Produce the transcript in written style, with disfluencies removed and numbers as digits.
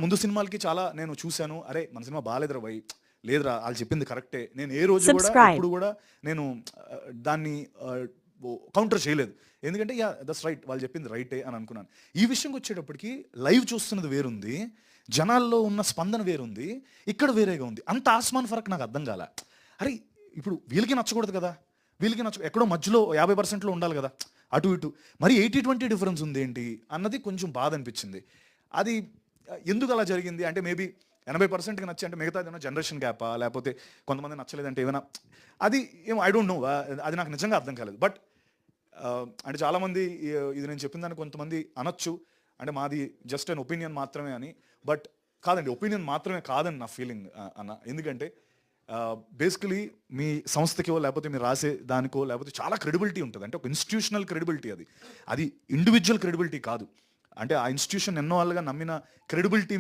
ముందు సినిమాలకి చాలా నేను చూశాను. అరే! మన సినిమా బాలేదురా భయ్! లేదురా ఆళ్ళు చెప్పింది కరెక్టే. నేను ఏ రోజు గూడా ఎప్పుడు గూడా నేను దాన్ని కౌంటర్ చేయలేదు. ఎందుకంటే యాహ్! That's right. వాళ్ళు చెప్పింది రైటే అని అనుకున్నాను. ఈ విషయంకొచ్చేటప్పటికి లైవ్ చూస్తున్నది వేరుంది. జనాల్లో ఉన్న స్పందన వేరుంది. ఇక్కడ వేరేగా ఉంది. అంత ఆస్మాన్ ఫరక్ నాకు అర్థం కాలా. అరే! ఇప్పుడు వీళ్ళకి నచ్చకూడదు కదా! వీళ్ళకి ఎక్కడో మధ్యలో 50%లో ఉండాలి కదా! అటు ఇటు. మరి 80-20 డిఫరెన్స్ ఉందేంటి అన్నది కొంచెం బాధ అనిపించింది. అది ఎందుకు అలా జరిగింది అంటే మేబీ 80%కి నచ్చి అంటే మిగతాది ఏమైనా జనరేషన్ గ్యాపా? లేకపోతే కొంతమంది నచ్చలేదంటే ఏమైనా అది ఏమో ఐ డోంట్ నో. అది నాకు నిజంగా అర్థం కాలేదు. బట్ అంటే చాలామంది ఇది నేను చెప్పిన దాన్ని కొంతమంది అనొచ్చు. అంటే మాది జస్ట్ అన్ ఒపీనియన్ మాత్రమే అని. బట్ కాదండి, ఒపీనియన్ మాత్రమే కాదని నా ఫీలింగ్ అన్న. ఎందుకంటే బేసికలీ మీ సంస్థకో లేకపోతే మీరు రాసే దానికో లేకపోతే చాలా క్రెడిబిలిటీ ఉంటుంది. అంటే ఒక ఇన్స్టిట్యూషనల్ క్రెడిబిలిటీ అది. అది ఇండివిజువల్ క్రెడిబిలిటీ కాదు. అంటే ఆ ఇన్స్టిట్యూషన్ ఎన్నో వాళ్ళుగా నమ్మిన క్రెడిబిలిటీ